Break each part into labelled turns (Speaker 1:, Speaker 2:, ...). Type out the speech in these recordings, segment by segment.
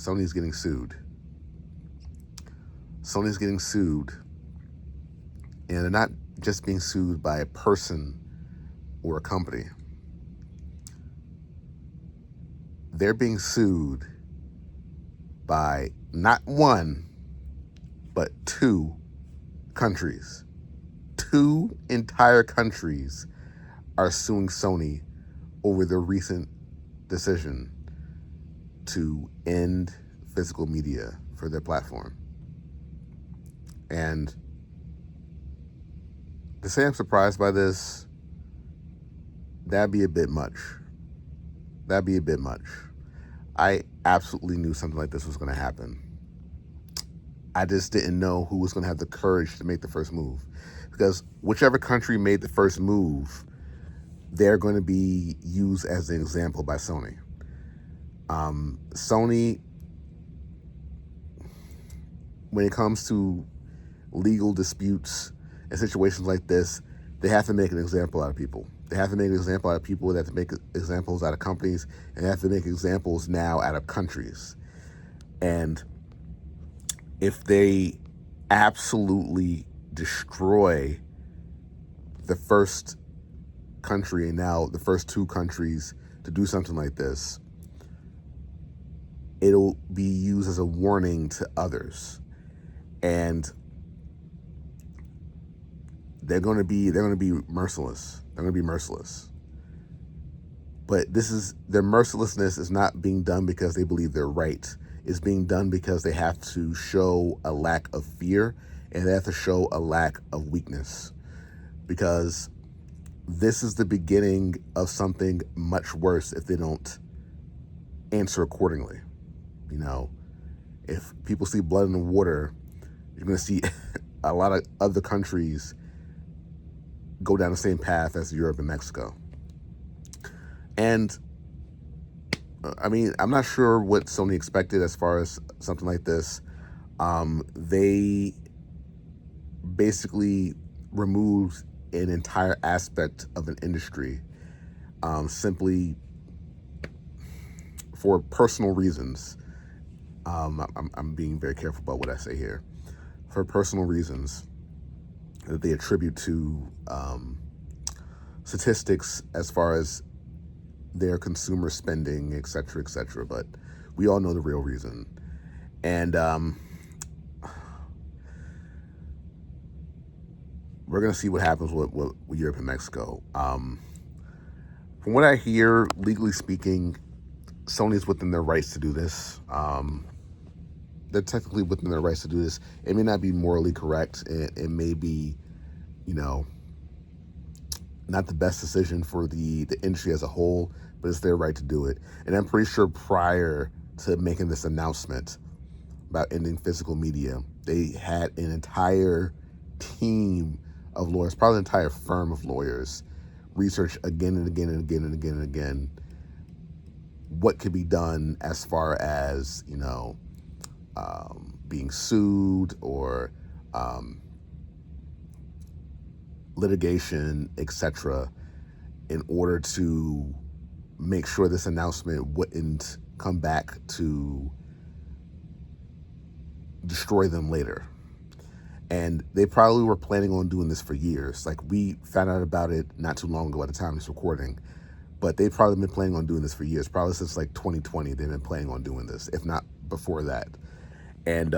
Speaker 1: Sony's getting sued. Sony's getting sued, and they're not just being sued by a person or a company. They're being sued by not one, but two countries. Two entire countries are suing Sony over their recent decision to end physical media for their platform. And to say I'm surprised by this, that'd be a bit much. That'd be a bit much. I absolutely knew something like this was going to happen. I just didn't know who was going to have the courage to make the first move. Because whichever country made the first move, they're going to be used as an example by Sony. Sony, when it comes to legal disputes and situations like this, they have to make an example out of people. They have to make an example out of people. They have to make examples out of companies, and they have to make examples now out of countries. And if they absolutely destroy the first country and now the first two countries to do something like this, it'll be used as a warning to others. And they're going to be merciless. They're going to be merciless. But their mercilessness is not being done because they believe they're right. It's being done because they have to show a lack of fear, and they have to show a lack of weakness. Because this is the beginning of something much worse if they don't answer accordingly. You know, if people see blood in the water, you're going to see a lot of other countries go down the same path as Europe and Mexico. And I mean, I'm not sure what Sony expected as far as something like this. They basically removed an entire aspect of an industry simply for personal reasons. I'm being very careful about what I say here. For personal reasons that they attribute to statistics as far as their consumer spending, et cetera, but we all know the real reason. And we're going to see what happens with Europe and Mexico. From what I hear, legally speaking, Sony's within their rights to do this. They're technically within their rights to do this. It may not be morally correct. It may be, not the best decision for the industry as a whole, but it's their right to do it. And I'm pretty sure prior to making this announcement about ending physical media, they had an entire team of lawyers, probably an entire firm of lawyers, research again and again and again and again and again what could be done as far as, being sued or litigation, etc., in order to make sure this announcement wouldn't come back to destroy them later. And they probably were planning on doing this for years. Like, we found out about it not too long ago at the time of this recording, but they've probably been planning on doing this for years. Probably since like 2020, they've been planning on doing this, if not before that. And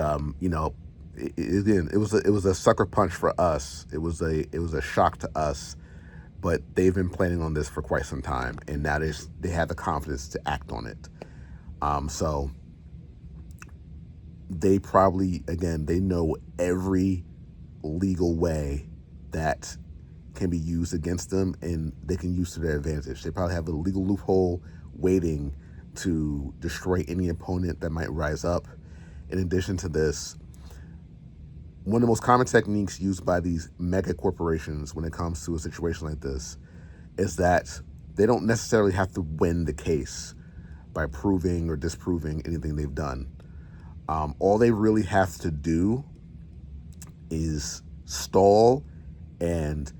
Speaker 1: it was a sucker punch for us. It was a shock to us, but they've been planning on this for quite some time, and now they have the confidence to act on it. So they probably, again, they know every legal way that can be used against them, and they can use to their advantage. They probably have a legal loophole waiting to destroy any opponent that might rise up. In addition to this, one of the most common techniques used by these mega corporations when it comes to a situation like this is that they don't necessarily have to win the case by proving or disproving anything they've done. All they really have to do is stall and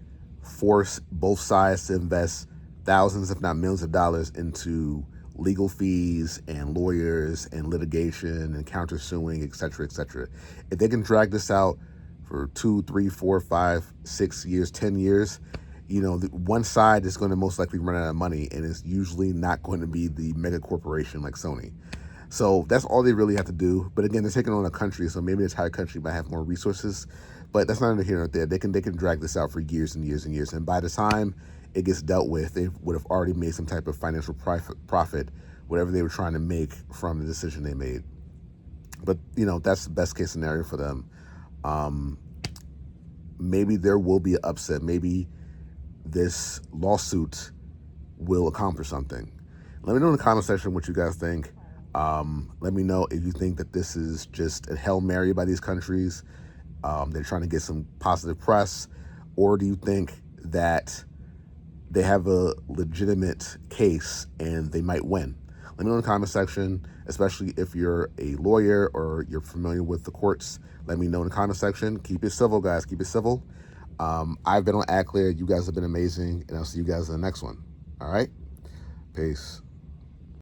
Speaker 1: force both sides to invest thousands, if not millions of dollars into legal fees and lawyers and litigation and countersuing, et cetera, et cetera. If they can drag this out for 2, 3, 4, 5, 6 years, 10 years, one side is going to most likely run out of money, and it's usually not going to be the mega corporation like Sony. So that's all they really have to do. But again, they're taking on a country, so maybe the entire country might have more resources. But that's not here nor there. They can drag this out for years and years and years. And by the time it gets dealt with, they would have already made some type of financial profit, whatever they were trying to make from the decision they made. But that's the best case scenario for them. Maybe there will be an upset. Maybe this lawsuit will accomplish something. Let me know in the comment section what you guys think. Let me know if you think that this is just a Hail Mary by these countries. They're trying to get some positive press, or do you think that they have a legitimate case and they might win? Let me know in the comment section, especially if you're a lawyer or you're familiar with the courts. Let me know in the comment section. Keep it civil, guys. Keep it civil. I've been on Act Clear. You guys have been amazing, and I'll see you guys in the next one. All right? Peace.